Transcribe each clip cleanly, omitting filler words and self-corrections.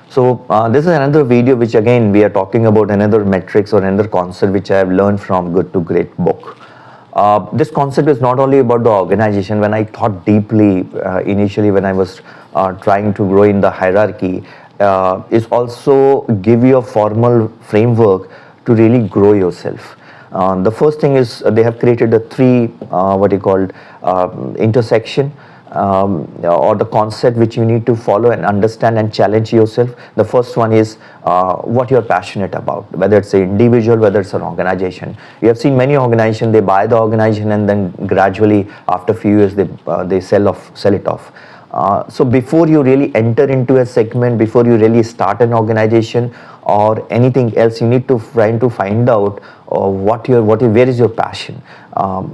So this is another video which again we are talking about another metrics or another concept which I have learned from Good to Great book. This concept is not only about the organization. When I thought deeply initially when I was trying to grow in the hierarchy, is also give you a formal framework to really grow yourself. The first thing is they have created the three what you called intersection or the concept which you need to follow and understand and challenge yourself. The first one is what you're passionate about, whether it's an individual, whether it's an organization. You have seen many organizations, they buy the organization and then gradually after a few years they sell it off. So before you really enter into a segment, before you really start an organization or anything else, you need to try to find out where is your passion.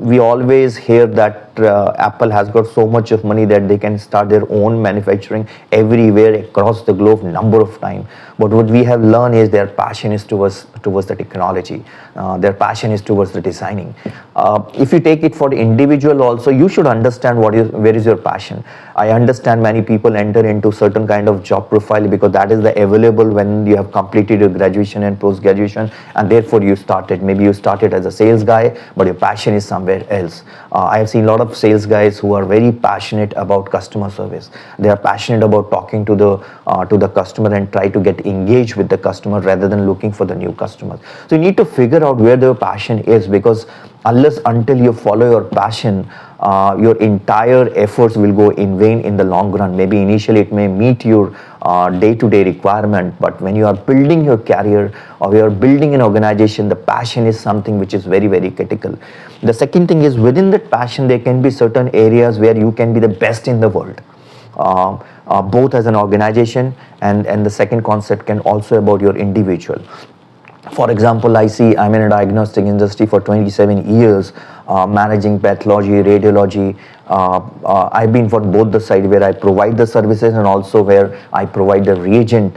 We always hear that Apple has got so much of money that they can start their own manufacturing everywhere across the globe number of times. But what we have learned is their passion is towards the technology. Their passion is towards the designing. If you take it for the individual also, you should understand where is your passion. I understand many people enter into certain kind of job profile because that is the available when you have completed your graduation and post-graduation, and therefore you started. Maybe you started as a sales guy, but your passion is somewhere else. I have seen a lot of sales guys who are very passionate about customer service. They are passionate about talking to the customer and try to get engaged with the customer rather than looking for the new customers. So you need to figure out where their passion is, because until you follow your passion, your entire efforts will go in vain in the long run. Maybe initially it may meet your day-to-day requirement, but when you are building your career or you are building an organization, the passion is something which is very, very critical. The second thing is within that passion, there can be certain areas where you can be the best in the world. Both as an organization and the second concept can also about your individual. For example, I'm in a diagnostic industry for 27 years, managing pathology, radiology. I've been for both the side where I provide the services and also where I provide the reagent,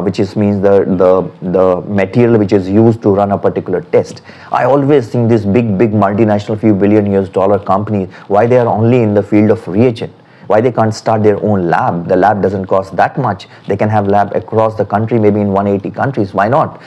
which means the material which is used to run a particular test. I always think this big multinational few billion US dollar companies, why they are only in the field of reagent? Why they can't start their own lab? The lab doesn't cost that much. They can have lab across the country, maybe in 180 countries. Why not?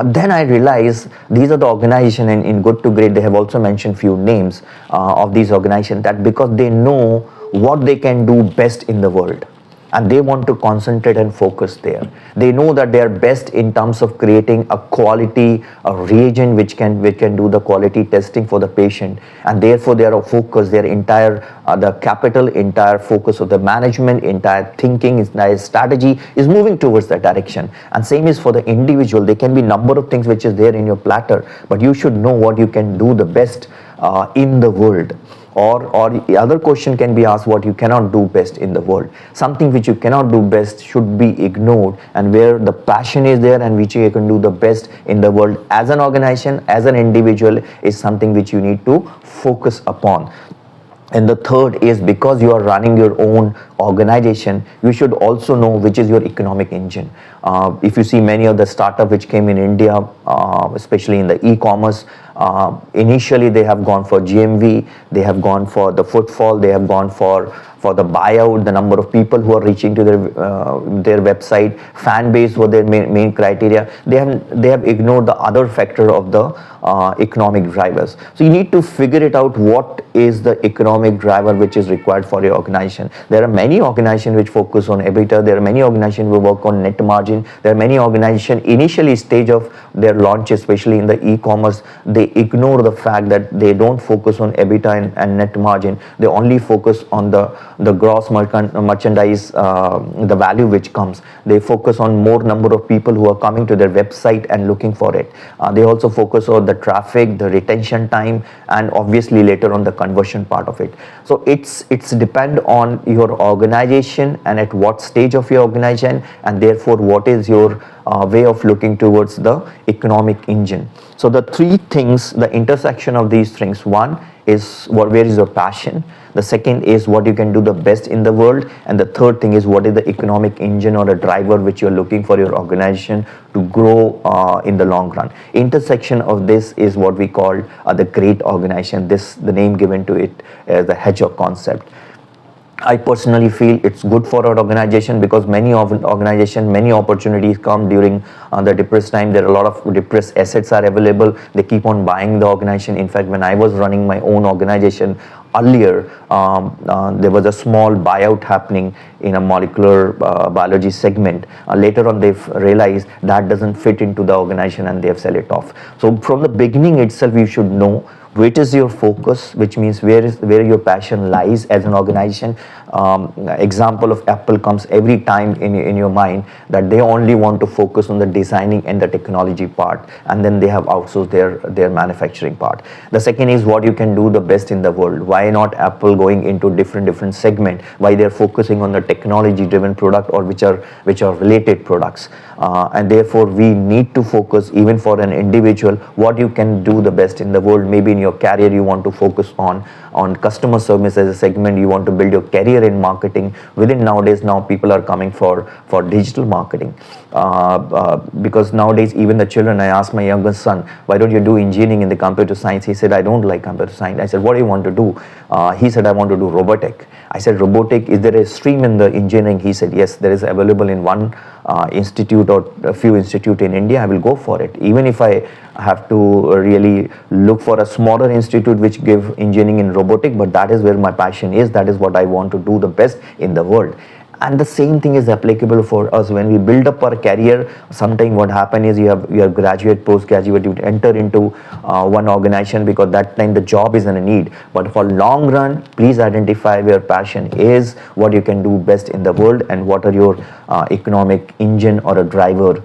Then I realized these are the organization, and in Good to Great they have also mentioned few names of these organizations, that because they know what they can do best in the world and they want to concentrate and focus there. They know that they are best in terms of creating a quality reagent which can do the quality testing for the patient, and therefore they are focused. Their entire the capital, entire focus of the management, entire thinking, entire strategy is moving towards that direction. And same is for the individual. There can be number of things which is there in your platter, but you should know what you can do the best in the world. Or the other question can be asked, what you cannot do best in the world. Something which you cannot do best should be ignored, and where the passion is there and which you can do the best in the world as an organization, as an individual, is something which you need to focus upon. And the third is, because you are running your own organization, you should also know which is your economic engine. If you see many of the startups which came in India, especially in the e-commerce, initially they have gone for GMV, they have gone for the footfall, they have gone for the buyout, the number of people who are reaching to their website, fan base were their main criteria. They have ignored the other factor of the economic drivers. So you need to figure it out, what is the economic driver which is required for your organization. There are many organizations which focus on EBITDA. There are many organizations who work on net margin. There are many organizations initially stage of their launch, especially in the e-commerce, they ignore the fact that they don't focus on EBITDA and net margin. They only focus on the gross merchandise, the value which comes. They focus on more number of people who are coming to their website and looking for it. They also focus on the traffic, the retention time, and obviously later on the conversion part of it. So it's depend on your organization and at what stage of your organization, and therefore what is your way of looking towards the economic engine. So the three things, the intersection of these things, one is where is your passion, the second is what you can do the best in the world, and the third thing is what is the economic engine or a driver which you're looking for your organization to grow in the long run. Intersection of this is what we call the great organization. The name given to it is the Hedgehog Concept. I personally feel it's good for our organization, because many of organization, many opportunities come during the depressed time. There are a lot of depressed assets are available. They keep on buying the organization. In fact, when I was running my own organization earlier, there was a small buyout happening in a molecular biology segment. Later on, they've realized that doesn't fit into the organization and they've sell it off. So from the beginning itself, you should know which is your focus, which means where your passion lies as an organization. Example of Apple comes every time in your mind, that they only want to focus on the designing and the technology part, and then they have outsourced their manufacturing part. The second is what you can do the best in the world. Why not Apple going into different segment? Why they're focusing on the technology driven product, or which are related products? And therefore we need to focus, even for an individual, what you can do the best in the world. Maybe in your career you want to focus on customer service as a segment. You want to build your career in marketing. Within nowadays, now people are coming for digital marketing, because nowadays even the children, I asked my youngest son, why don't you do engineering in the computer science? He said, I don't like computer science. I said, what do you want to do? He said, I want to do robotic. I said, robotic, is there a stream in the engineering? He said, yes, there is available in one institute or a few institute in India. I will go for it, even if I have to really look for a smaller institute which give engineering in robotic, but that is where my passion is. That is what I want to do the best in the world. And the same thing is applicable for us when we build up our career. Sometimes what happen is you have graduate, postgraduate, you enter into one organization because that time the job is in a need. But for long run, please identify where passion is, what you can do best in the world, and what are your economic engine or a driver.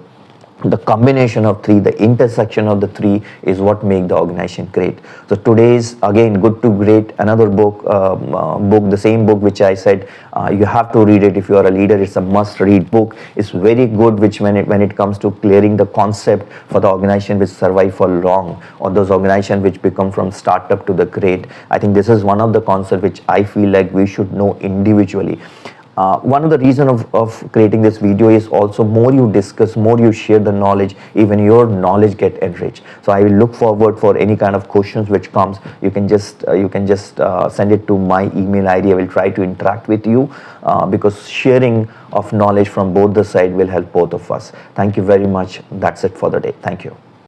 The combination of three, the intersection of the three, is what make the organization great. So today's, again, Good to Great, another book, the same book which I said you have to read it if you are a leader. It's a must-read book. It's very good, which when it comes to clearing the concept for the organization which survive for long, or those organizations which become from startup to the great. I think this is one of the concepts which I feel like we should know individually. One of the reason of creating this video is also, more you discuss, more you share the knowledge, even your knowledge get enriched. So I will look forward for any kind of questions which comes. You can just send it to my email ID. I will try to interact with you, because sharing of knowledge from both the side will help both of us. Thank you very much. That's it for the day. Thank you.